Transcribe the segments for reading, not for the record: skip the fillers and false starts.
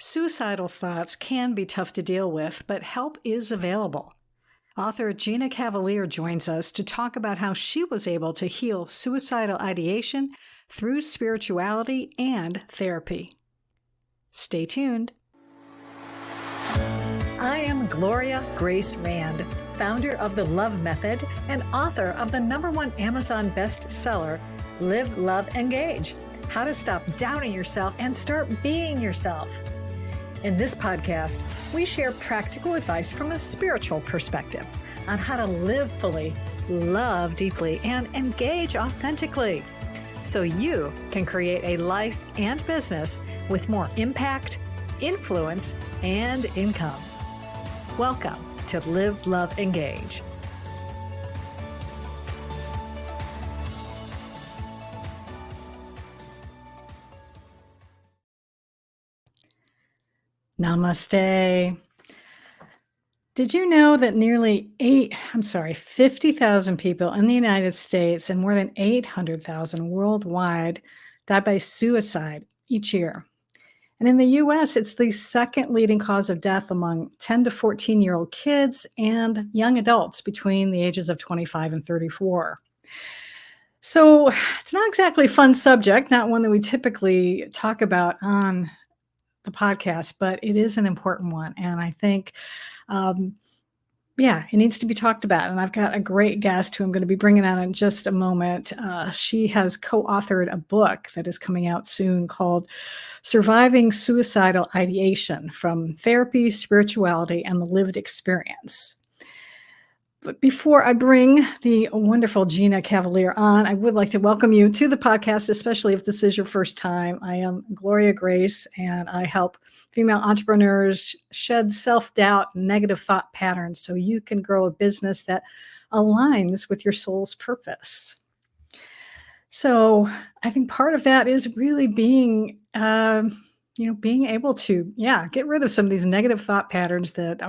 Suicidal thoughts can be tough to deal with, but help is available. Author Gina Cavalier joins us to talk about how she was able to heal suicidal ideation through spirituality and therapy. Stay tuned. I am Gloria Grace Rand, founder of The Love Method and author of the #1 Amazon bestseller, Live, Love, Engage: How to Stop Doubting Yourself and Start Being Yourself. In this podcast, we share practical advice from a spiritual perspective on how to live fully, love deeply, and engage authentically, so you can create a life and business with more impact, influence, and income. Welcome to Live, Love, Engage. Namaste. Did you know that nearly 50,000 people in the United States and more than 800,000 worldwide die by suicide each year? And in the U.S., it's the second leading cause of death among 10 to 14-year-old kids and young adults between the ages of 25 and 34. So it's not exactly a fun subject, not one that we typically talk about on the podcast, but it is an important one. And I think, it needs to be talked about. And I've got a great guest who I'm going to be bringing on in just a moment. She has co-authored a book that is coming out soon called Surviving Suicidal Ideation: From Therapy, Spirituality, and the Lived Experience. But before I bring the wonderful Gina Cavalier on, I would like to welcome you to the podcast, especially if this is your first time. I am Gloria Grace, and I help female entrepreneurs shed self-doubt and negative thought patterns so you can grow a business that aligns with your soul's purpose. So I think part of that is really being able to, get rid of some of these negative thought patterns that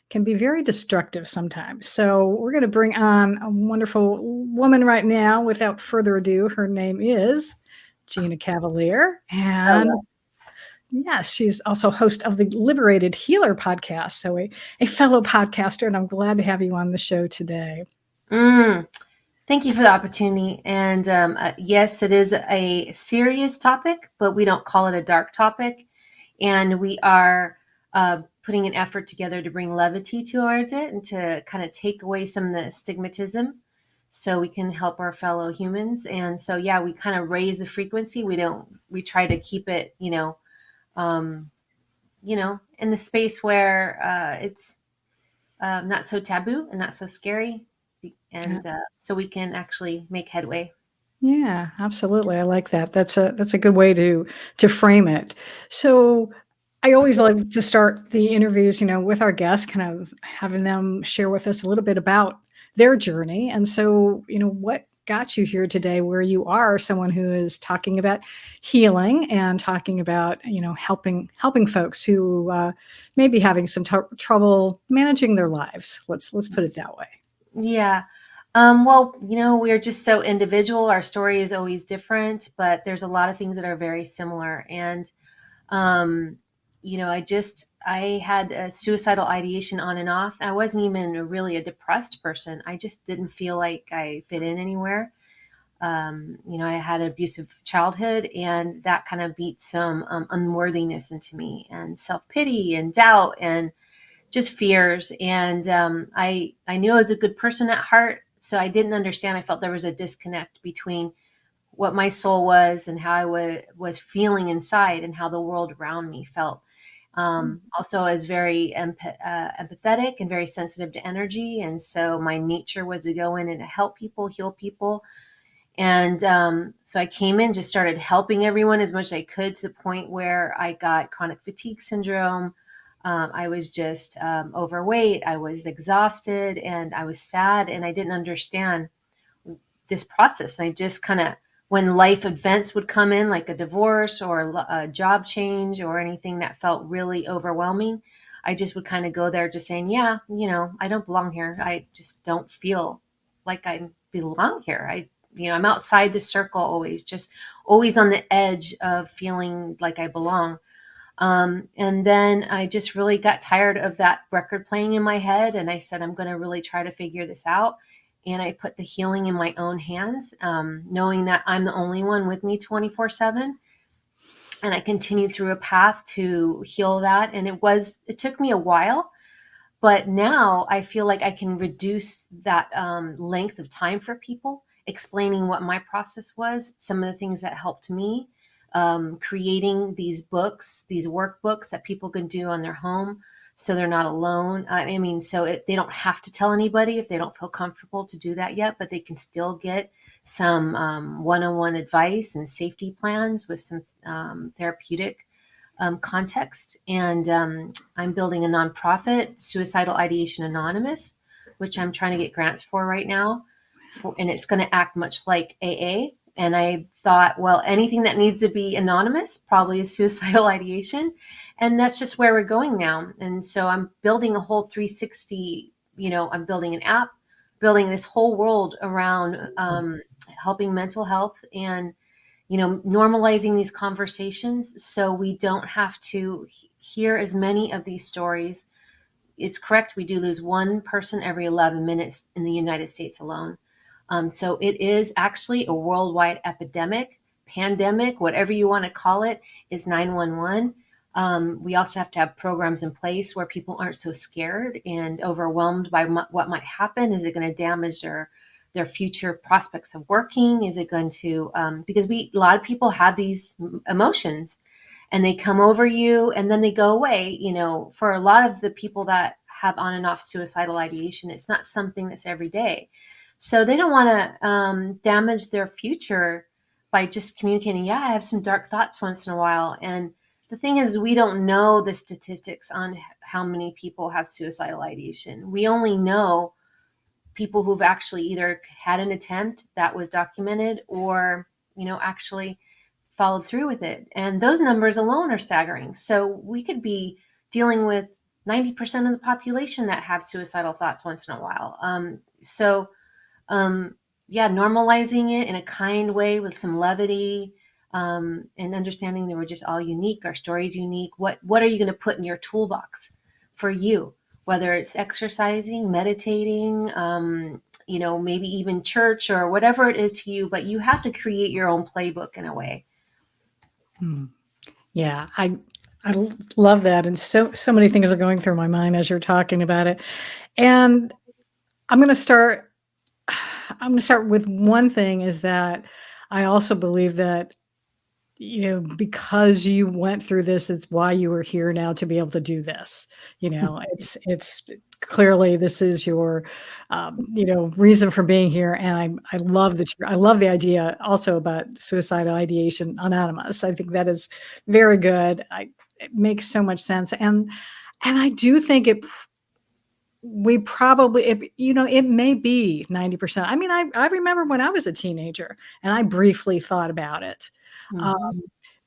can be very destructive sometimes. So we're going to bring on a wonderful woman right now. Without further ado, her name is Gina Cavalier. And yes, she's also host of the Liberated Healer podcast. So a fellow podcaster, and I'm glad to have you on the show today. Thank you for the opportunity. And yes, it is a serious topic, but we don't call it a dark topic. And we are putting an effort together to bring levity towards it and to kind of take away some of the stigmatism so we can help our fellow humans. And so, we kind of raise the frequency. We try to keep it, in the space where it's not so taboo and not so scary. And so we can actually make headway. Yeah, absolutely. I like that. That's a good way to frame it. So I always like to start the interviews, with our guests, kind of having them share with us a little bit about their journey. And so, what got you here today where you are someone who is talking about healing and talking about, helping folks who may be having some trouble managing their lives. Let's put it that way. Yeah. We're just so individual. Our story is always different, but there's a lot of things that are very similar. And, I had a suicidal ideation on and off. I wasn't even really a depressed person. I just didn't feel like I fit in anywhere. I had an abusive childhood, and that kind of beat some unworthiness into me, and self-pity and doubt and just fears. And I knew I was a good person at heart. So I didn't understand. I felt there was a disconnect between what my soul was and how I was feeling inside and how the world around me felt. Also, I was very empathetic and very sensitive to energy. And so my nature was to go in and to help people, heal people. And so I came in, just started helping everyone as much as I could, to the point where I got chronic fatigue syndrome. I was just overweight. I was exhausted, and I was sad, and I didn't understand this process. And I just kind of, when life events would come in, like a divorce or a job change or anything that felt really overwhelming, I just would kind of go there just saying, I don't belong here. I just don't feel like I belong here. I'm outside the circle always, just always on the edge of feeling like I belong. And then I just really got tired of that record playing in my head. And I said, I'm going to really try to figure this out. And I put the healing in my own hands, knowing that I'm the only one with me 24/7. And I continued through a path to heal that. And it took me a while, but now I feel like I can reduce that length of time for people, explaining what my process was, some of the things that helped me, creating these books, these workbooks that people can do on their home so they're not alone. I mean, they don't have to tell anybody if they don't feel comfortable to do that yet, but they can still get some one-on-one advice and safety plans with some therapeutic context. And I'm building a nonprofit, Suicidal Ideation Anonymous, which I'm trying to get grants for right now. And it's going to act much like AA. And I thought, well, anything that needs to be anonymous probably is suicidal ideation. And that's just where we're going now. And so I'm building a whole 360, I'm building an app, building this whole world around helping mental health and normalizing these conversations so we don't have to hear as many of these stories. It's correct. We do lose one person every 11 minutes in the United States alone. So it is actually a worldwide epidemic, pandemic, whatever you want to call it, is 911. We also have to have programs in place where people aren't so scared and overwhelmed by what might happen. Is it going to damage their future prospects of working? Is it going to, because a lot of people have these emotions and they come over you and then they go away. For a lot of the people that have on and off suicidal ideation, it's not something that's every day. So they don't want to damage their future by just communicating, yeah, I have some dark thoughts once in a while. And the thing is, we don't know the statistics on how many people have suicidal ideation. We only know people who've actually either had an attempt that was documented or, actually followed through with it. And those numbers alone are staggering. So we could be dealing with 90% of the population that have suicidal thoughts once in a while. Yeah, normalizing it in a kind way with some levity, and understanding that we're just all unique. Our story's unique. What are you going to put in your toolbox for you? Whether it's exercising, meditating, maybe even church or whatever it is to you, but you have to create your own playbook in a way. Yeah, I love that, and so many things are going through my mind as you're talking about it. And I'm going to start with one thing, is that I also believe that because you went through this, it's why you are here now to be able to do this. It's clearly this is your, reason for being here. And I love I love the idea also about Suicidal Ideation Anonymous. I think that is very good. It makes so much sense. And I do think it may be 90%. I mean, I remember when I was a teenager and I briefly thought about it.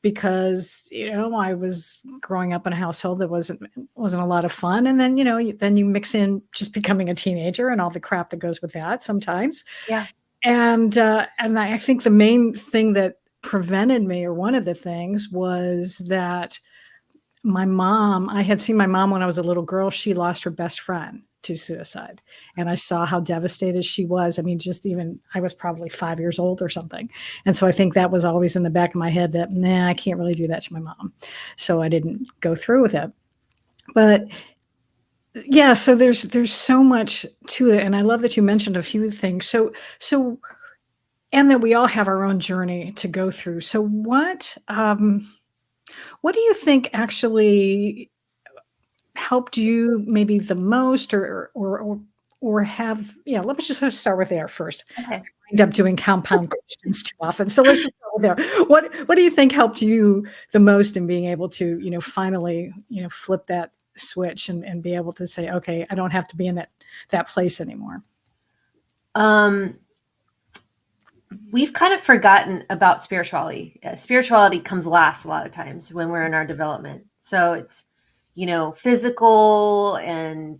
Because I was growing up in a household that wasn't a lot of fun, and then then you mix in just becoming a teenager and all the crap that goes with that sometimes. Yeah. And I think the main thing that prevented me, or one of the things, was that I had seen my mom when I was a little girl. She lost her best friend to suicide. And I saw how devastated she was. I mean, I was probably 5 years old or something. And so I think that was always in the back of my head that, I can't really do that to my mom. So I didn't go through with it. But yeah, so there's so much to it. And I love that you mentioned a few things. So, and that we all have our own journey to go through. So what do you think actually helped you maybe the most, or have, let me just start with there first. Okay. I end up doing compound questions too often. So let's just start with there. What do you think helped you the most in being able to, finally, flip that switch and be able to say, okay, I don't have to be in that place anymore? We've kind of forgotten about spirituality. Spirituality comes last a lot of times when we're in our development. So it's, physical and,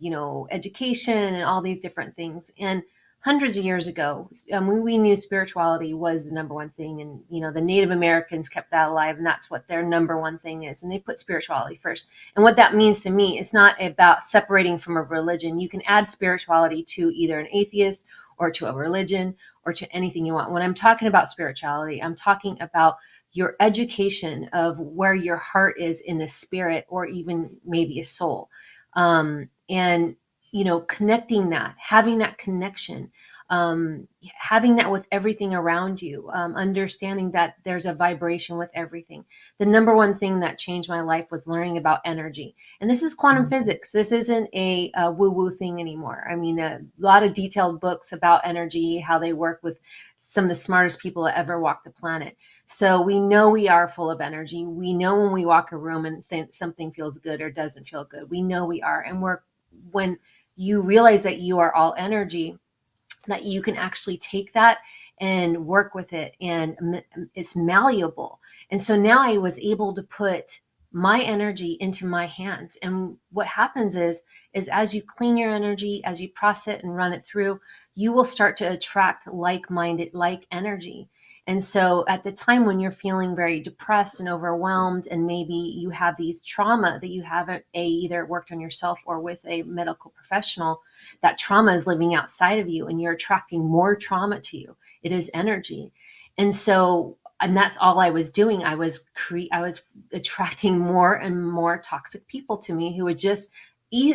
education and all these different things. And hundreds of years ago, we knew spirituality was the number one thing. And, the Native Americans kept that alive, and that's what their number one thing is. And they put spirituality first. And what that means to me, it's not about separating from a religion. You can add spirituality to either an atheist or to a religion or to anything you want. When I'm talking about spirituality, I'm talking about your education of where your heart is in the spirit, or even maybe a soul. And connecting that, having that connection, having that with everything around you, understanding that there's a vibration with everything. The number one thing that changed my life was learning about energy. And this is quantum physics. This isn't a woo-woo thing anymore. I mean, a lot of detailed books about energy, how they work with some of the smartest people that ever walked the planet. So we know we are full of energy. We know when we walk a room and think something feels good or doesn't feel good. We know we are. And when you realize that you are all energy, that you can actually take that and work with it, and it's malleable. And so now I was able to put my energy into my hands. And what happens is as you clean your energy, as you process it and run it through, you will start to attract like-minded, like energy. And so at the time when you're feeling very depressed and overwhelmed, and maybe you have these trauma that you haven't either worked on yourself or with a medical professional, that trauma is living outside of you and you're attracting more trauma to you. It is energy. And that's all I was doing. I was attracting more and more toxic people to me, who would just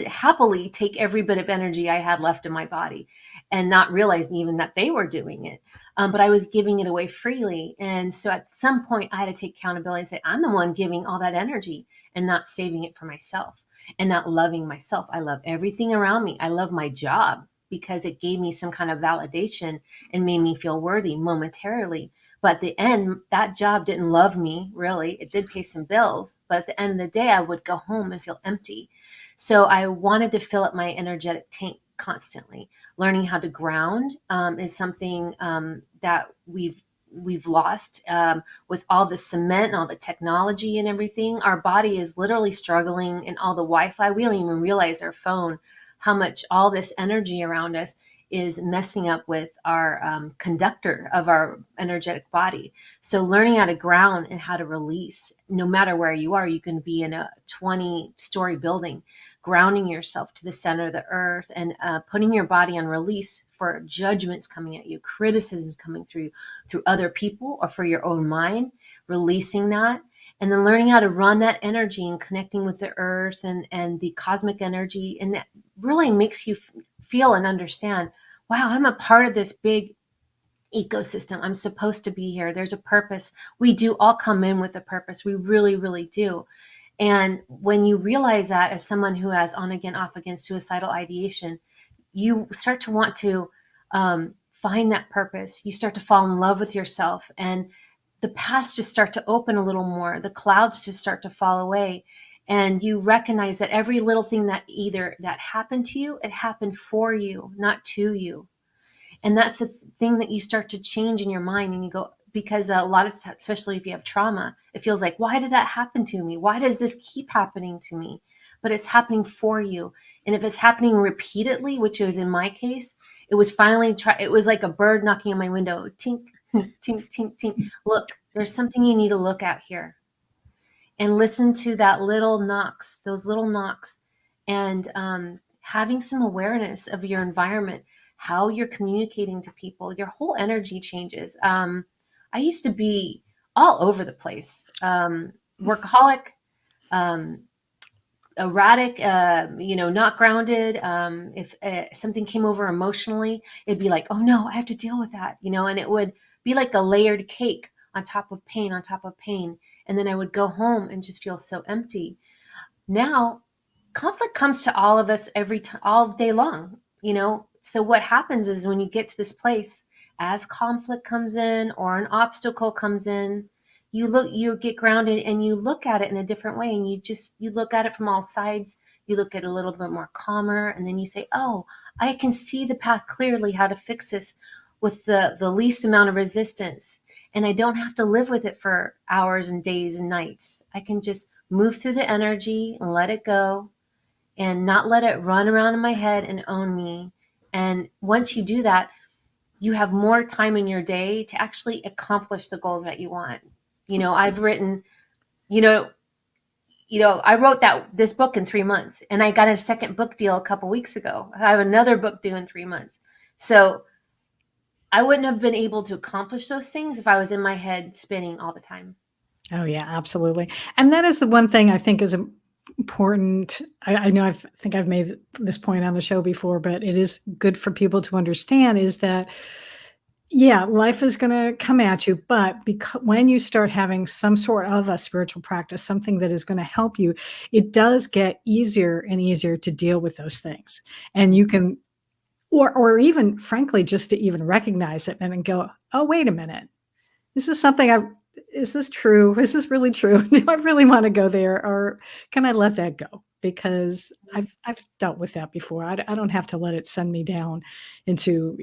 happily take every bit of energy I had left in my body, and not realizing even that they were doing it. But I was giving it away freely. And so at some point I had to take accountability and say, I'm the one giving all that energy and not saving it for myself, and not loving myself. I love everything around me. I love my job because it gave me some kind of validation and made me feel worthy momentarily. But at the end, that job didn't love me, really. It did pay some bills. But at the end of the day, I would go home and feel empty. So I wanted to fill up my energetic tank constantly. Learning how to ground is something that we've lost with all the cement and all the technology and everything. Our body is literally struggling, and all the Wi-Fi. We don't even realize our phone, how much all this energy around us is messing up with our conductor of our energetic body. So learning how to ground and how to release, no matter where you are, you can be in a 20-story building, grounding yourself to the center of the earth, and putting your body on release for judgments coming at you, criticisms coming through other people or for your own mind, releasing that. And then learning how to run that energy and connecting with the earth and the cosmic energy. And that really makes you feel and understand, wow, I'm a part of this big ecosystem. I'm supposed to be here. There's a purpose. We do all come in with a purpose. We really, really do. And when you realize that, as someone who has on again, off again suicidal ideation, you start to want to find that purpose. You start to fall in love with yourself, and the paths just start to open a little more. The clouds just start to fall away. And you recognize that every little thing that happened to you, it happened for you, not to you. And that's the thing that you start to change in your mind, and you go, because a lot of, especially if you have trauma, it feels like, why did that happen to me? Why does this keep happening to me? But it's happening for you. And if it's happening repeatedly, which was in my case, it was finally, it was like a bird knocking on my window, tink, tink, tink, tink. Look, there's something you need to look at here. And listen to that little knocks, those little knocks, and having some awareness of your environment, how you're communicating to people, your whole energy changes. I used to be all over the place, workaholic, erratic, not grounded. If something came over emotionally, it'd be like, oh no, I have to deal with that, and it would be like a layered cake on top of pain, on top of pain. And then I would go home and just feel so empty. Now, conflict comes to all of us every time, all day long, So what happens is when you get to this place, as conflict comes in or an obstacle comes in, you get grounded and you look at it in a different way. And you look at it from all sides. You look at it a little bit more calmer. And then you say, oh, I can see the path clearly, how to fix this with the least amount of resistance. And I don't have to live with it for hours and days and nights. I can just move through the energy and let it go, and not let it run around in my head and own me. And once you do that, you have more time in your day to actually accomplish the goals that you want. I've written, you know, I wrote this book in 3 months, and I got a second book deal a couple weeks ago. I have another book due in 3 months. So I wouldn't have been able to accomplish those things if I was in my head spinning all the time. Oh yeah, absolutely. And that is the one thing I think is important. I know think I've made this point on the show before, but it is good for people to understand is that, yeah, life is going to come at you, but because when you start having some sort of a spiritual practice, something that is going to help you, it does get easier and easier to deal with those things. And you can, or even frankly, just to even recognize it and then go, oh, wait a minute. This is something is this true? Is this really true? Do I really want to go there, or can I let that go? Because I've dealt with that before. I don't have to let it send me down into,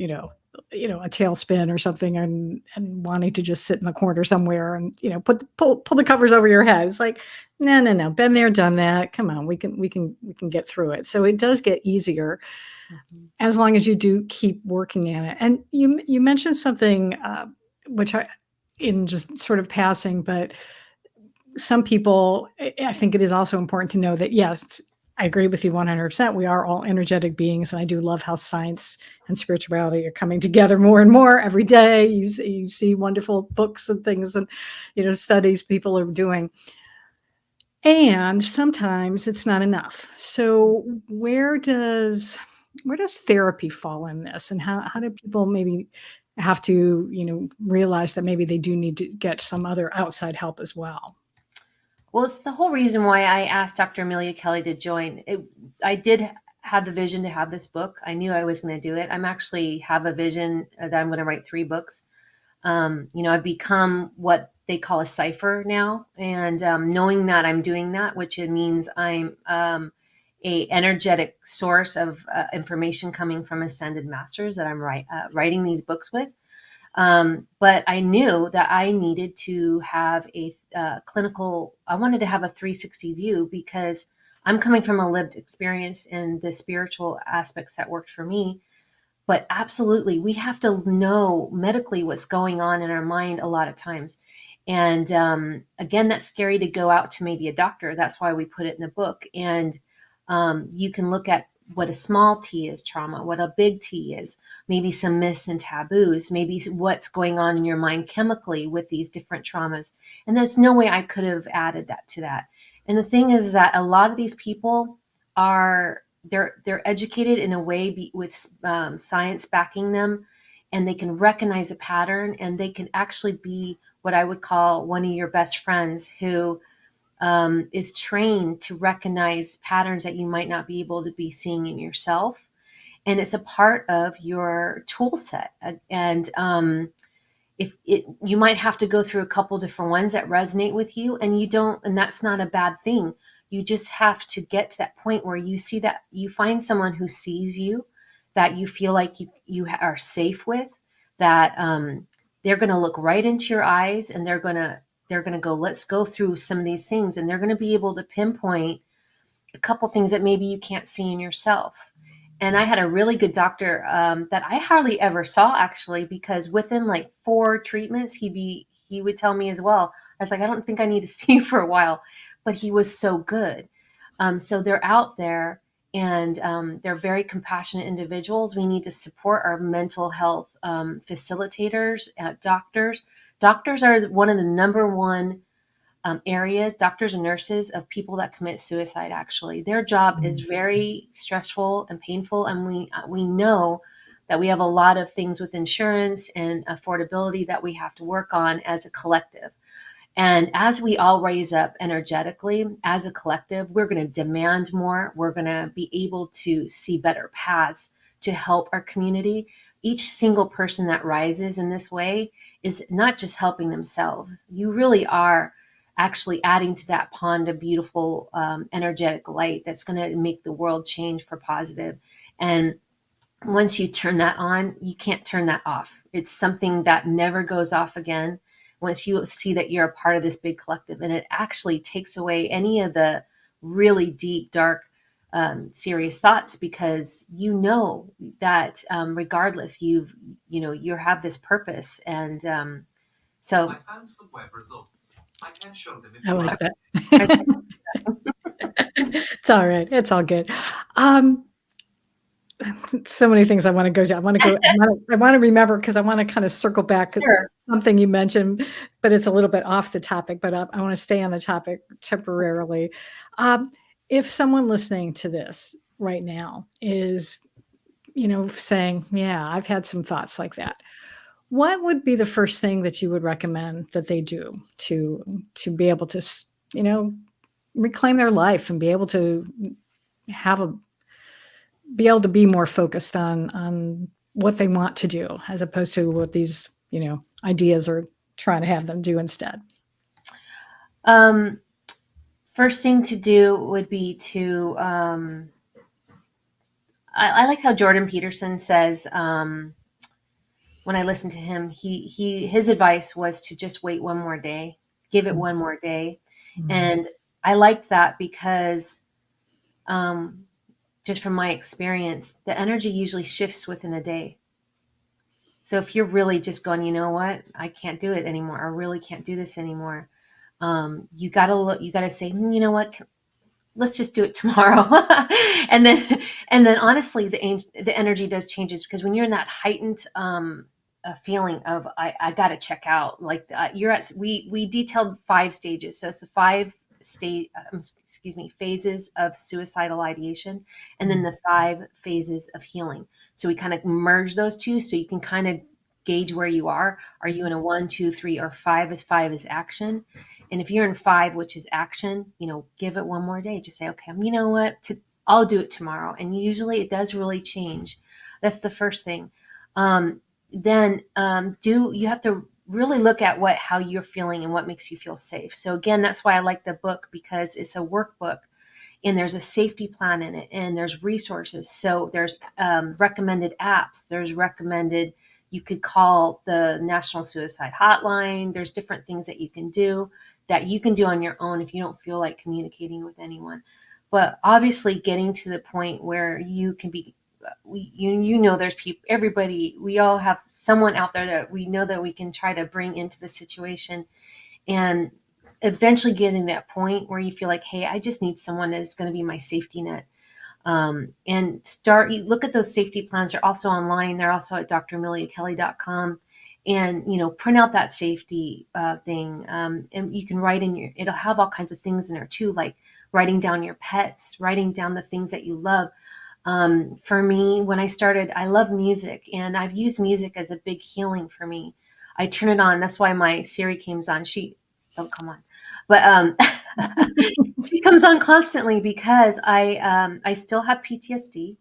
a tailspin or something, and wanting to just sit in the corner somewhere and, pull the covers over your head. It's like, no, been there, done that. Come on, we can get through it. So it does get easier as long as you do keep working at it. And you mentioned something, which in just sort of passing, but some people, I think it is also important to know that, yes, I agree with you 100%. We are all energetic beings. And I do love how science and spirituality are coming together more and more every day. You see wonderful books and things and, studies people are doing. And sometimes it's not enough. So where does therapy fall in this? And how do people maybe have to, realize that maybe they do need to get some other outside help as well? Well, it's the whole reason why I asked Dr. Amelia Kelly to join. I did have the vision to have this book. I knew I was going to do it. I'm actually have a vision that I'm going to write 3 books. I've become what they call a cipher now. And knowing that I'm doing that, which it means I'm a energetic source of information coming from ascended masters that I'm writing these books with. But I knew that I needed to have a clinical, I wanted to have a 360 view because I'm coming from a lived experience in the spiritual aspects that worked for me. But absolutely, we have to know medically what's going on in our mind a lot of times. And again, that's scary to go out to maybe a doctor. That's why we put it in the book. And you can look at what a small T is trauma, what a big T is, maybe some myths and taboos, maybe what's going on in your mind chemically with these different traumas. And there's no way I could have added that to that. And the thing is that a lot of these people they're educated in a way with science backing them, and they can recognize a pattern, and they can actually be what I would call one of your best friends who is trained to recognize patterns that you might not be able to be seeing in yourself. And it's a part of your tool set. And you might have to go through a couple different ones that resonate with you, and that's not a bad thing. You just have to get to that point where you see that you find someone who sees you, that you feel like you are safe with, that they're going to look right into your eyes, and they're going to go, let's go through some of these things. And they're going to be able to pinpoint a couple things that maybe you can't see in yourself. And I had a really good doctor that I hardly ever saw, actually, because within like 4 treatments, he would tell me as well. I was like, I don't think I need to see you for a while, but he was so good. So they're out there, and they're very compassionate individuals. We need to support our mental health facilitators, doctors. Doctors are one of the number one areas, doctors and nurses, of people that commit suicide. Actually, their job is very stressful and painful, and we know that we have a lot of things with insurance and affordability that we have to work on as a collective. And as we all raise up energetically as a collective, we're going to demand more. We're going to be able to see better paths to help our community. Each single person that rises in this way is not just helping themselves. You really are actually adding to that pond of beautiful, energetic light that's going to make the world change for positive. And once you turn that on, you can't turn that off. It's something that never goes off again. Once you see that you're a part of this big collective, and it actually takes away any of the really deep, dark serious thoughts, because you know that regardless, you have this purpose. And so I found some web results. I can show them if I you like like. that. It's all right. It's all good. So many things I want to go to. I want to remember, because I want to kind of circle back to Sure. something you mentioned, but it's a little bit off the topic, but I want to stay on the topic temporarily. If someone listening to this right now is, saying, yeah, I've had some thoughts like that, what would be the first thing that you would recommend that they do to be able to, reclaim their life and be able to be more focused on what they want to do, as opposed to what these, ideas are trying to have them do instead? First thing to do would be to, I like how Jordan Peterson says, when I listened to him, his advice was to just wait one more day, give it one more day. Mhm. And I liked that because, just from my experience, the energy usually shifts within a day. So if you're really just going, you know what, I can't do it anymore. I really can't do this anymore. You gotta look. You gotta say, you know what? Let's just do it tomorrow. and then honestly, the energy does changes, because when you're in that heightened feeling of I got to check out, like you're at, we detailed 5 stages. So it's the 5 phases of suicidal ideation, and then the 5 phases of healing. So we kind of merge those two, so you can kind of gauge where you are. Are you in a 1, 2, 3, or 5? If 5 is action, and if you're in 5, which is action, give it one more day. Just say, okay, you know what? I'll do it tomorrow. And usually it does really change. That's the first thing. Then you have to really look at how you're feeling and what makes you feel safe. So again, that's why I like the book, because it's a workbook, and there's a safety plan in it, and there's resources. So there's recommended apps. There's recommended, you could call the National Suicide Hotline. There's different things that you can do on your own if you don't feel like communicating with anyone. But obviously, getting to the point where you can be, there's people, everybody, we all have someone out there that we know that we can try to bring into the situation, and eventually getting that point where you feel like, hey, I just need someone that's going to be my safety net. And you look at those safety plans. They're also online. They're also at drmiliakelly.com. And, print out that safety thing. And you can write it'll have all kinds of things in there too, like writing down your pets, writing down the things that you love. For me, when I started, I love music, and I've used music as a big healing for me. I turn it on. That's why my Siri comes on. She don't come on, but she comes on constantly, because I still have PTSD.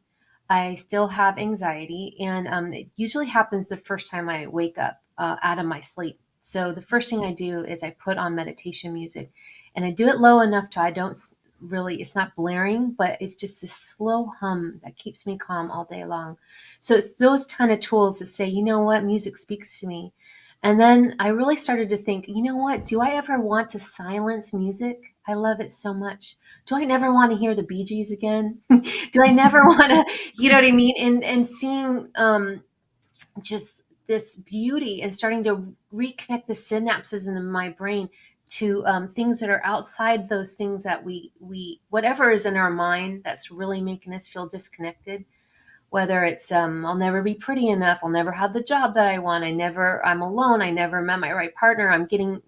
I still have anxiety, and it usually happens the first time I wake up out of my sleep. So the first thing I do is I put on meditation music, and I do it low enough to I don't really, it's not blaring, but it's just this slow hum that keeps me calm all day long. So it's those kind of tools that say, you know what, music speaks to me. And then I really started to think, you know what, do I ever want to silence music? I love it so much. Do I never want to hear the Bee Gees again? Do I never want to, you know what I mean? And seeing just this beauty, and starting to reconnect the synapses in my brain to things that are outside those things that we whatever is in our mind that's really making us feel disconnected. Whether it's I'll never be pretty enough, I'll never have the job that I want, I'm alone, I never met my right partner, I'm getting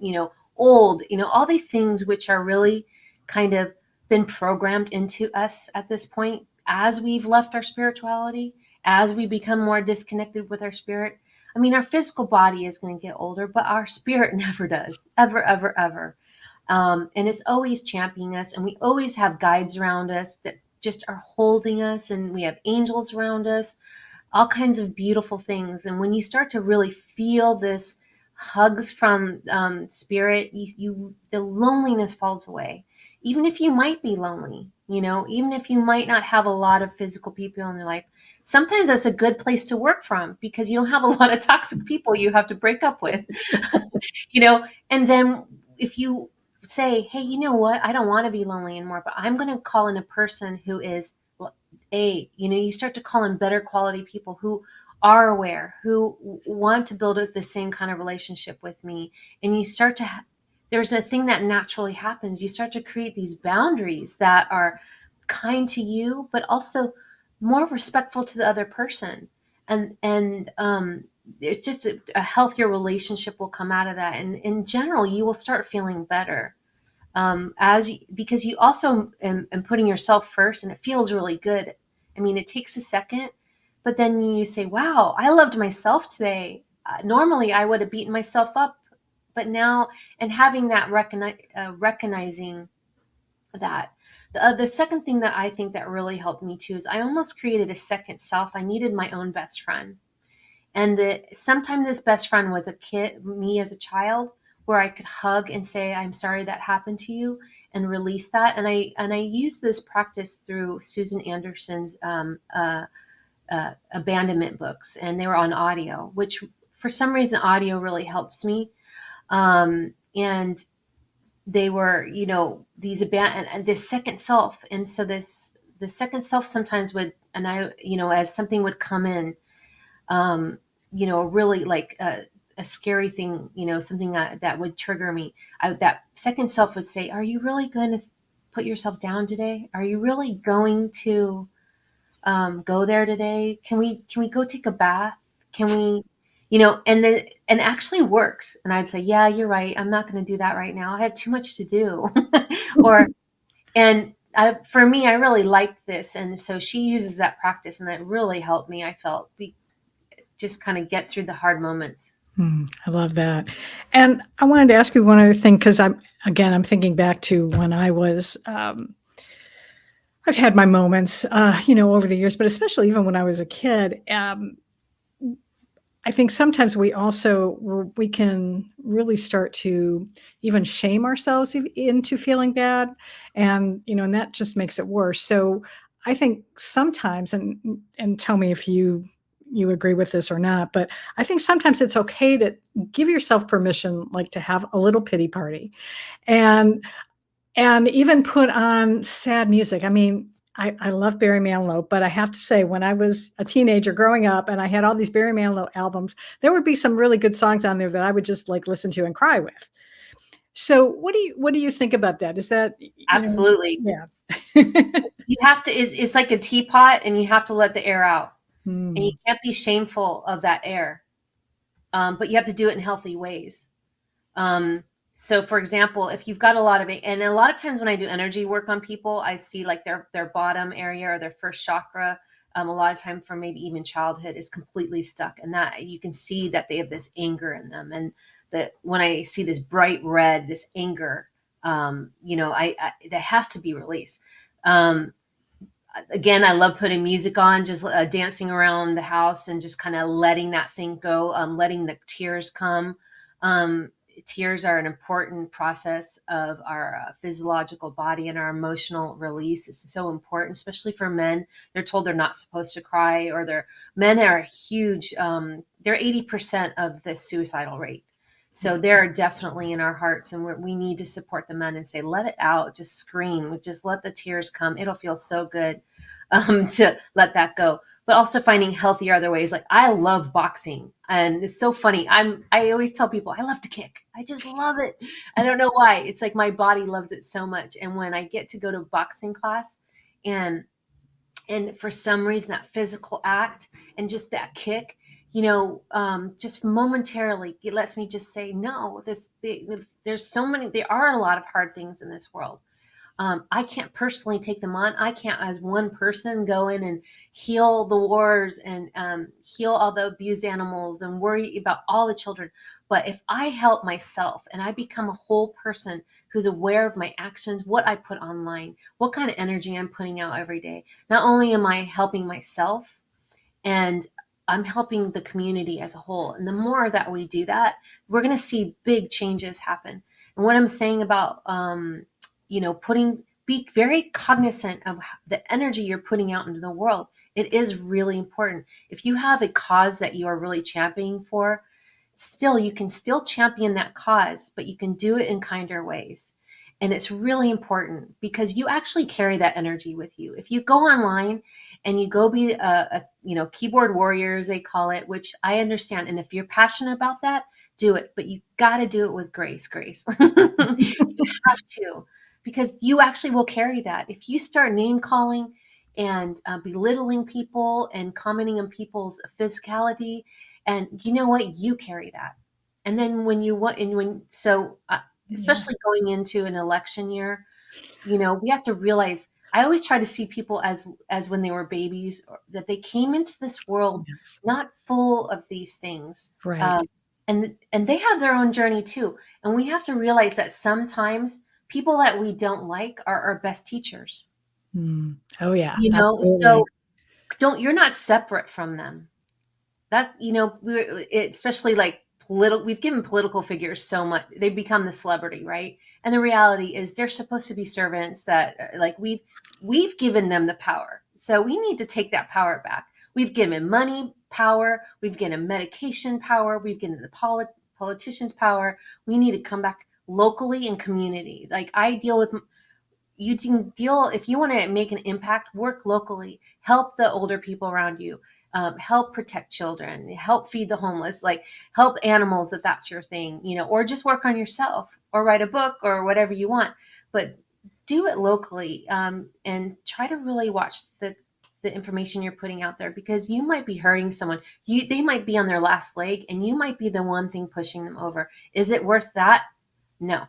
old, all these things which are really kind of been programmed into us at this point, as we've left our spirituality, as we become more disconnected with our spirit. I mean, our physical body is going to get older, but our spirit never does, ever, ever, ever. And it's always championing us, and we always have guides around us that just are holding us, and we have angels around us, all kinds of beautiful things. And when you start to really feel this hugs from spirit, the loneliness falls away. Even if you might be lonely, even if you might not have a lot of physical people in your life, sometimes that's a good place to work from, because you don't have a lot of toxic people you have to break up with. And then if you say, hey, you know what? I don't want to be lonely anymore, but I'm going to call in a person who is you start to call in better quality people who are aware, who want to build the same kind of relationship with me. And you start to, there's a thing that naturally happens. You start to create these boundaries that are kind to you, but also more respectful to the other person. And it's just a healthier relationship will come out of that. And in general, you will start feeling better because you also am putting yourself first, and it feels really good. I mean, it takes a second, but then you say, wow, I loved myself today. Normally I would have beaten myself up, but now, and having that recognizing that. The second thing that I think that really helped me too is I almost created a second self. I needed my own best friend. And sometimes this best friend was me as a child, where I could hug and say, I'm sorry that happened to you, and release that. And I use this practice through Susan Anderson's abandonment books, and they were on audio, which for some reason audio really helps me. And they were, these and this second self. And so the second self sometimes would, and I, as something would come in, really like a scary thing, something that would trigger me. That second self would say, are you really going to put yourself down today? Are you really going to go there today? Can we go take a bath? Can we, and actually works. And I'd say, yeah, you're right. I'm not going to do that right now. I have too much to do. For me, I really liked this. And so she uses that practice, and it really helped me. I felt just kind of get through the hard moments. I love that. And I wanted to ask you one other thing, because I'm thinking back to when I was, I've had my moments, over the years, but especially even when I was a kid. I think sometimes we can really start to even shame ourselves into feeling bad, and that just makes it worse. So I think sometimes, and tell me if you agree with this or not, but I think sometimes it's okay to give yourself permission, like to have a little pity party, and even put on sad music. I mean, I love Barry Manilow, but I have to say, when I was a teenager growing up and I had all these Barry Manilow albums, there would be some really good songs on there that I would just like listen to and cry with. So what do you think about that? Is that, Absolutely. Yeah. You have to, it's like a teapot, and you have to let the air out. And you Mm. can't be shameful of that air. But you have to do it in healthy ways. So for example, if you've got and a lot of times when I do energy work on people, I see like their bottom area or their first chakra, a lot of time from maybe even childhood, is completely stuck. And that you can see that they have this anger in them. And that when I see this bright red, this anger, that has to be released. Again, I love putting music on, just dancing around the house and just kind of letting that thing go, letting the tears come. Tears are an important process of our physiological body and our emotional release. It's so important, especially for men. They're told they're not supposed to cry, or men are huge. They're 80% of the suicidal rate. So they're definitely in our hearts, and we need to support the men and say, let it out, just scream, just let the tears come. It'll feel so good to let that go. But also finding healthier other ways. Like, I love boxing, and it's so funny. I always tell people I love to kick. I just love it. I don't know why. It's like my body loves it so much. And when I get to go to boxing class, and for some reason that physical act and just that kick, just momentarily, it lets me just say, no, there are a lot of hard things in this world. I can't personally take them on. I can't, as one person, go in and heal the wars and heal all the abused animals and worry about all the children. But if I help myself and I become a whole person who's aware of my actions, what I put online, what kind of energy I'm putting out every day, not only am I helping myself, and I'm helping the community as a whole. And the more that we do that, we're going to see big changes happen. And what I'm saying about, be very cognizant of the energy you're putting out into the world. It is really important. If you have a cause that you are really championing for, you can still champion that cause, but you can do it in kinder ways. And it's really important because you actually carry that energy with you. If you go online and you go be keyboard warrior, as they call it, which I understand. And if you're passionate about that, do it. But you got to do it with grace, Grace. You have to, because you actually will carry that. If you start name calling and belittling people and commenting on people's physicality, and you know what, you carry that. And then when you want, and when so, Yeah. especially going into an election year, we have to realize. I always try to see people as when they were babies, or that they came into this world Yes. not full of these things, Right. and they have their own journey too. And we have to realize that sometimes people that we don't like are our best teachers. Mm. Oh, yeah, So absolutely. you're not separate from them. That especially like we've given political figures so much, they become the celebrity, right? And the reality is they're supposed to be servants that like we've given them the power, so we need to take that power back. We've given money power, we've given medication power, we've given the politicians power. We need to come back locally and community. Like I deal with, you can deal, if you want to make an impact, work locally, help the older people around you, help protect children, help feed the homeless, like help animals if that's your thing, or just work on yourself or write a book or whatever you want. But do it locally, and try to really watch the information you're putting out there, because you might be hurting someone. They might be on their last leg and you might be the one thing pushing them over. Is it worth that? No.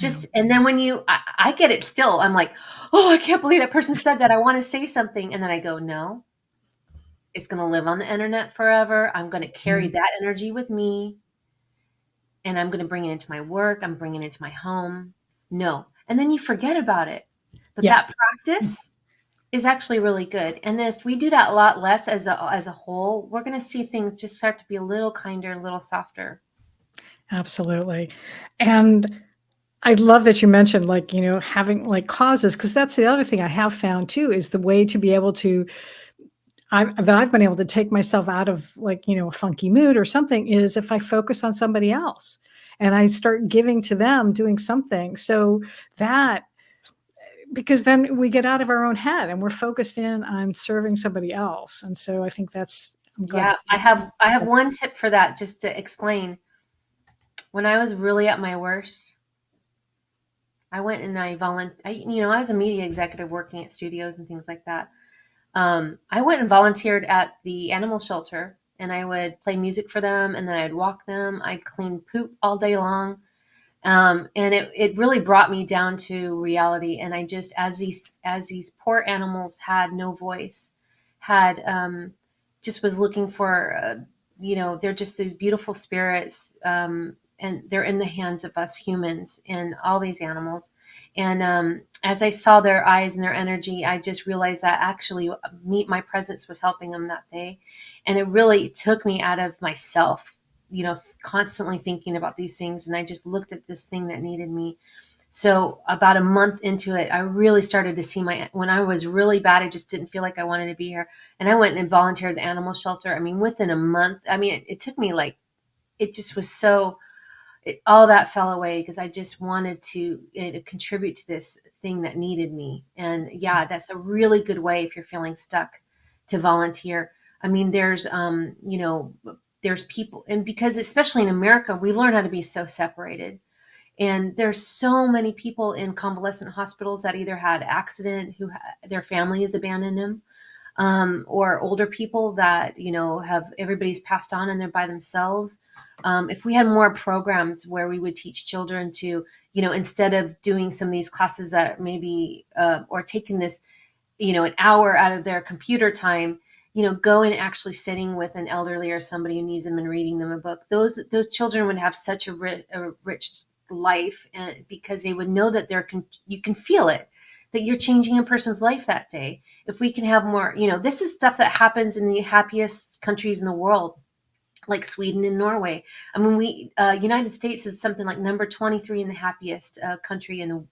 No. And then when I get it still, I'm like, oh, I can't believe that person said that. I want to say something. And then I go, no, it's going to live on the internet forever. I'm going to carry Mhm. that energy with me, and I'm going to bring it into my work. I'm bringing it into my home. No. And then you forget about it. But Yeah. that practice is actually really good. And if we do that a lot less as a whole, we're going to see things just start to be a little kinder, a little softer. Absolutely. And I love that you mentioned, like, having, like, causes, because that's the other thing I have found too, is the way to be able to I've been able to take myself out of, like, a funky mood or something, is if I focus on somebody else and I start giving to them, doing something. So that, because then we get out of our own head and we're focused in on serving somebody else. And so I think I'm glad. Yeah, I have one tip for that, just to explain. When I was really at my worst, I went and I was a media executive working at studios and things like that. I went and volunteered at the animal shelter, and I would play music for them, and then I'd walk them. I'd clean poop all day long. And it really brought me down to reality. And I just, as these poor animals had no voice, had, just was looking for, they're just these beautiful spirits, and they're in the hands of us humans and all these animals. And as I saw their eyes and their energy, I just realized that actually my presence was helping them that day. And it really took me out of myself, constantly thinking about these things. And I just looked at this thing that needed me. So about a month into it, I really started to see when I was really bad, I just didn't feel like I wanted to be here. And I went and volunteered at the animal shelter. I mean, within a month, it took me like, it just was all that fell away, because I just wanted to contribute to this thing that needed me. And yeah, that's a really good way, if you're feeling stuck, to volunteer. I mean, there's people, and because especially in America, we've learned how to be so separated. And there's so many people in convalescent hospitals that either had accident, their family has abandoned them, or older people that have, everybody's passed on and they're by themselves. If we had more programs where we would teach children to, instead of doing some of these classes that maybe, or taking this, an hour out of their computer time, go and actually sitting with an elderly or somebody who needs them and reading them a book. Those children would have such a rich life, and because they would know that you can feel it, that you're changing a person's life that day. If we can have more, this is stuff that happens in the happiest countries in the world, like Sweden and Norway. I mean, United States is something like number 23 in the happiest country on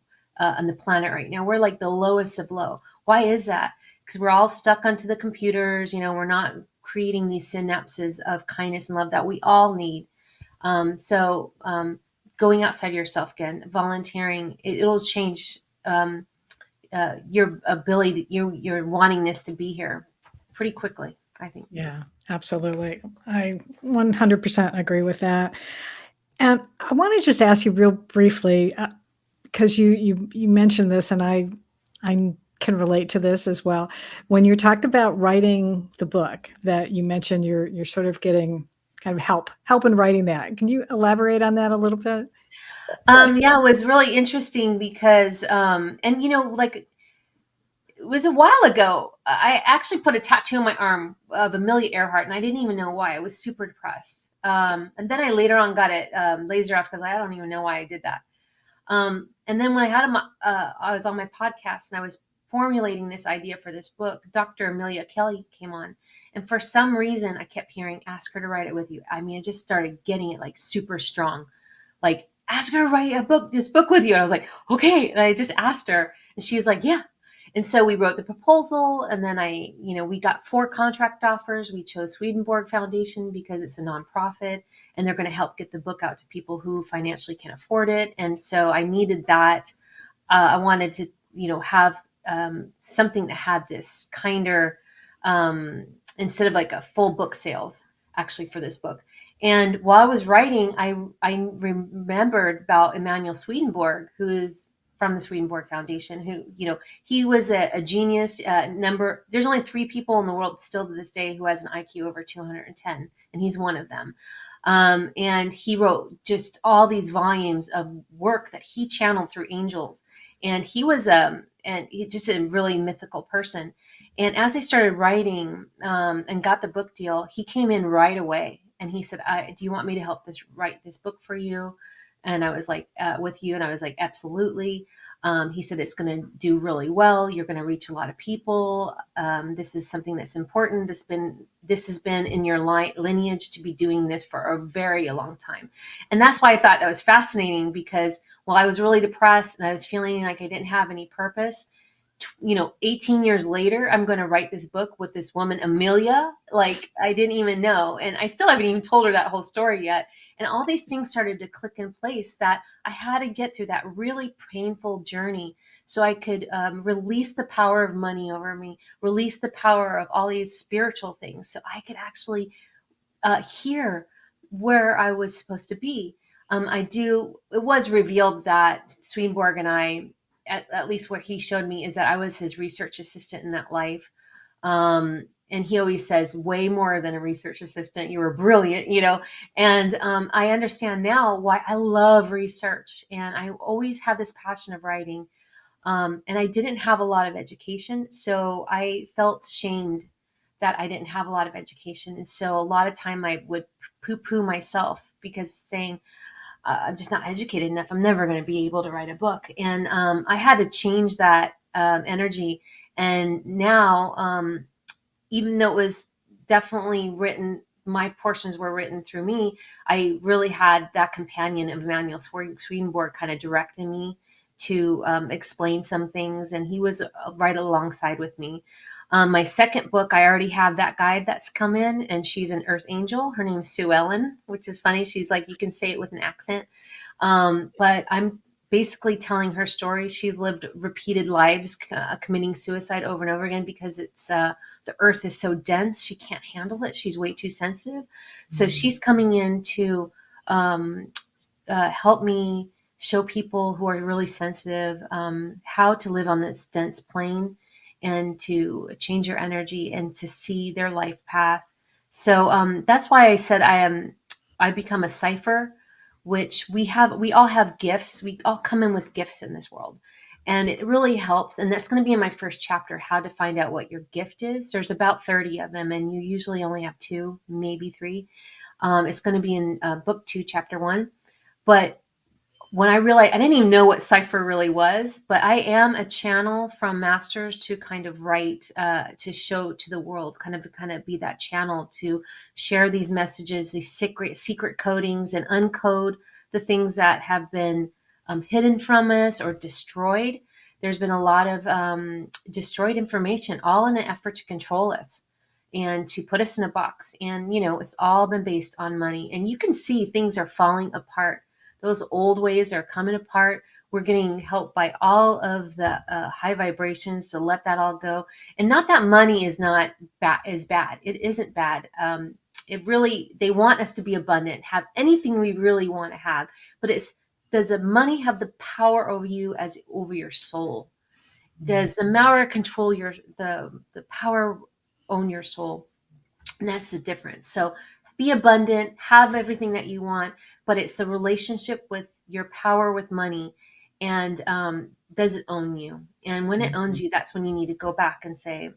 the planet right now. We're like the lowest of low. Why is that? Because we're all stuck onto the computers. We're not creating these synapses of kindness and love that we all need. So going outside yourself again, volunteering, it'll change your ability, your wantingness to be here pretty quickly, I think. Yeah, absolutely. I 100% agree with that. And I want to just ask you real briefly, because you mentioned this, and I can relate to this as well. When you talked about writing the book, that you mentioned you're sort of getting kind of help in writing that. Can you elaborate on that a little bit? Yeah, it was really interesting because, and like it was a while ago. I actually put a tattoo on my arm of Amelia Earhart, and I didn't even know why. I was super depressed. And then I later on got it laser off because I don't even know why I did that. And then when I was on my podcast and I was formulating this idea for this book, Dr. Amelia Kelly came on. And for some reason, I kept hearing, ask her to write it with you. I mean, I just started getting it like super strong. Like, ask her to write this book with you. And I was like, okay. And I just asked her and she was like, yeah. And so we wrote the proposal, and then we got 4 contract offers. We chose Swedenborg Foundation because it's a nonprofit and they're going to help get the book out to people who financially can afford it. And so I needed that. I wanted to, have something that had this kinder, instead of like a full book sales actually for this book. And while I was writing, I remembered about Emanuel Swedenborg, who's from the Swedenborg Foundation, who, he was a genius. There's only 3 people in the world still to this day who has an IQ over 210, and he's one of them. And he wrote just all these volumes of work that he channeled through angels. And he was just a really mythical person. And as I started writing and got the book deal, he came in right away. And he said, do you want me to help write this book for you? And I was like, with you. And I was like, absolutely. He said, it's going to do really well. You're going to reach a lot of people. This is something that's important. This has been in your lineage to be doing this for a very long time. And that's why I thought that was fascinating, because while I was really depressed and I was feeling like I didn't have any purpose, 18 years later, I'm going to write this book with this woman, Amelia, like I didn't even know. And I still haven't even told her that whole story yet. And all these things started to click in place, that I had to get through that really painful journey so I could release the power of money over me, release the power of all these spiritual things, so I could actually hear where I was supposed to be. It was revealed that Swedenborg and I, at least what he showed me, is that I was his research assistant in that life. And he always says, way more than a research assistant, you were brilliant, and I understand now why I love research. And I always had this passion of writing. And I didn't have a lot of education. So I felt shamed that I didn't have a lot of education. And so a lot of time I would poo-poo myself, because saying, I'm just not educated enough, I'm never going to be able to write a book. And I had to change that energy. And now, even though it was definitely written, my portions were written through me, I really had that companion of Emanuel Swedenborg kind of directing me to explain some things. And he was right alongside with me. My second book, I already have that guide that's come in, and she's an earth angel. Her name's Sue Ellen, which is funny. She's like, you can say it with an accent. But I'm basically telling her story. She's lived repeated lives committing suicide over and over again, because it's the earth is so dense, she can't handle it. She's way too sensitive. So she's coming in to help me show people who are really sensitive how to live on this dense plane, and to change your energy and to see their life path. So that's why I said I become a cipher, which we all have gifts. We all come in with gifts in this world. And it really helps. And that's going to be in my first chapter, how to find out what your gift is. There's about 30 of them, and you usually only have 2, maybe 3. It's going to be in book 2, chapter 1. But when I realized, I didn't even know what cipher really was, but I am a channel from masters to kind of write, to show to the world, kind of be that channel to share these messages, these secret codings, and uncode the things that have been hidden from us or destroyed. There's been a lot of destroyed information, all in an effort to control us and to put us in a box. And, it's all been based on money. And you can see things are falling apart. Those old ways are coming apart. We're getting help by all of the high vibrations to let that all go. And not that money is not bad, is bad. It isn't bad. It really, they want us to be abundant, have anything we really want to have. But it's, does the money have the power over you as over your soul? Does the power control the power own your soul? And that's the difference. So be abundant, have everything that you want, but it's the relationship with your power with money, and does it own you? And when it owns you, that's when you need to go back and say,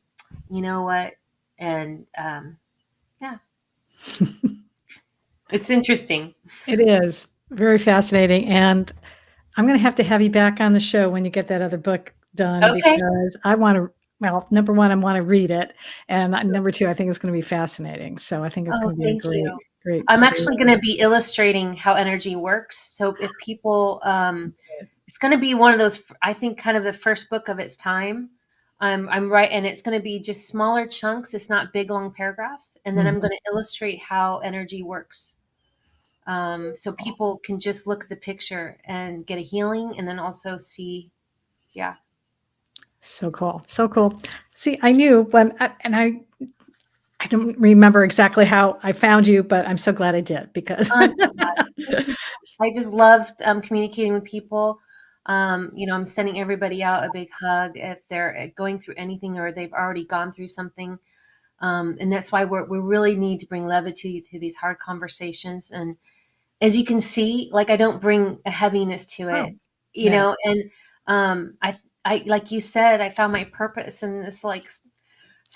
you know what? And yeah, it's interesting. It is very fascinating. And I'm going to have you back on the show when you get that other book done, Okay. because I want to, well, number one, I want to read it. And number two, I think it's going to be fascinating. So I think it's Oh, going to be a thank you. great I'm story. actually going to be illustrating how energy works. So if people, it's going to be one of those, I think, kind of the first book of its time. I'm right. And it's going to be just smaller chunks. It's not big, long paragraphs. And then I'm going to illustrate how energy works. So people can just look at the picture and get a healing, and then also see. Yeah. So cool. So cool. See, I knew when, I don't remember exactly how I found you, but I'm so glad I did, because I'm so glad. I just loved communicating with people. I'm sending everybody out a big hug if they're going through anything or they've already gone through something. And that's why we really need to bring levity to these hard conversations. And as you can see, like, I don't bring a heaviness to it, yeah. and I, like you said, I found my purpose, and it's like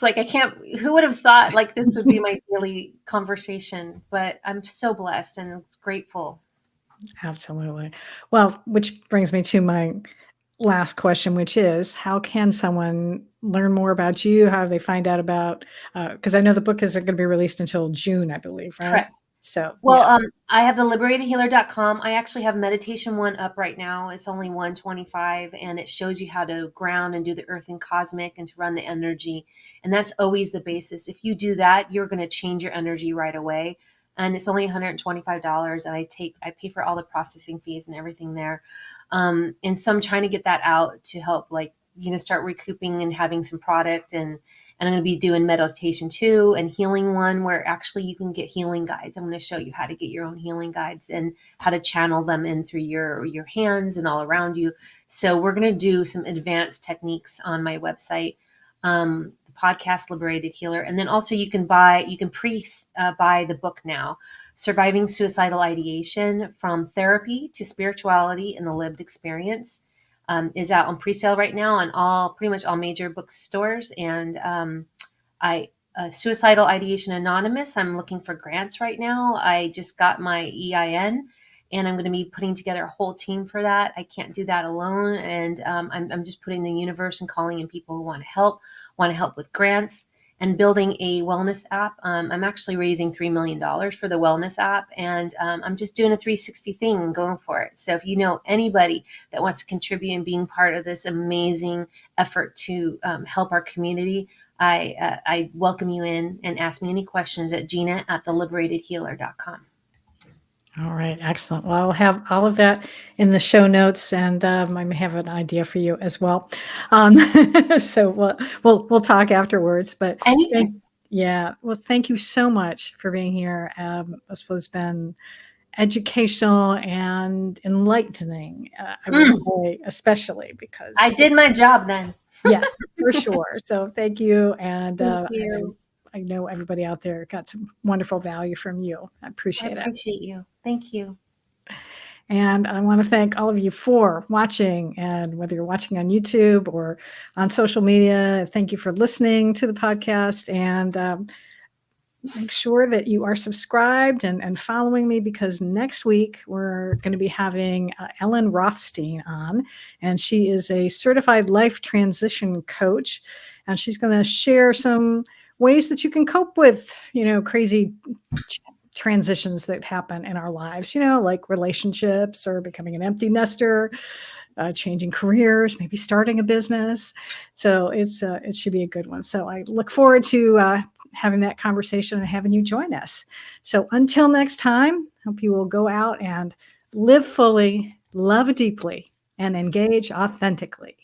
I can't, who would have thought like this would be my daily conversation, but I'm so blessed and grateful. Absolutely. Well, which brings me to my last question, which is, how can someone learn more about you? How do they find out about, because I know the book isn't going to be released until June, I believe, right? Correct. So, Well, yeah. I have the liberatedhealer.com. I actually have meditation one up right now. It's only $125, and it shows you how to ground and do the earth and cosmic and to run the energy. And that's always the basis. If you do that, you're going to change your energy right away. And it's only $125, and I pay for all the processing fees and everything there. And so I'm trying to get that out to help, like, start recouping and having some product. And I'm going to be doing meditation too, and healing one, where actually you can get healing guides. I'm going to show you how to get your own healing guides and how to channel them in through your hands and all around you. So we're going to do some advanced techniques on my website, the podcast Liberated Healer. And then also you can buy the book now, Surviving Suicidal Ideation: From Therapy to Spirituality in the Lived Experience. Is out on pre-sale right now on pretty much all major bookstores. And Suicidal Ideation Anonymous, I'm looking for grants right now. I just got my EIN, and I'm going to be putting together a whole team for that. I can't do that alone. And I'm just putting the universe and calling in people who want to help with grants, and building a wellness app. I'm actually raising $3 million for the wellness app, and I'm just doing a 360 thing and going for it. So if you know anybody that wants to contribute and being part of this amazing effort to help our community, I welcome you in, and ask me any questions at Gina@theliberatedhealer.com. All right. Excellent. Well, I'll have all of that in the show notes, and I may have an idea for you as well. So we'll talk afterwards. But thank you so much for being here. This has been educational and enlightening. I would say, especially because I did my job then. Yes, for sure. So thank you, and thank you. I know everybody out there got some wonderful value from you. I appreciate it. I appreciate you. Thank you. And I want to thank all of you for watching, and whether you're watching on YouTube or on social media, thank you for listening to the podcast, and make sure that you are subscribed and following me, because next week we're going to be having Ellen Rothstein on, and she is a certified life transition coach, and she's going to share some ways that you can cope with, crazy transitions that happen in our lives, like relationships or becoming an empty nester, changing careers, maybe starting a business. So it should be a good one. So I look forward to having that conversation and having you join us. So until next time, hope you will go out and Live fully, love deeply, and engage authentically.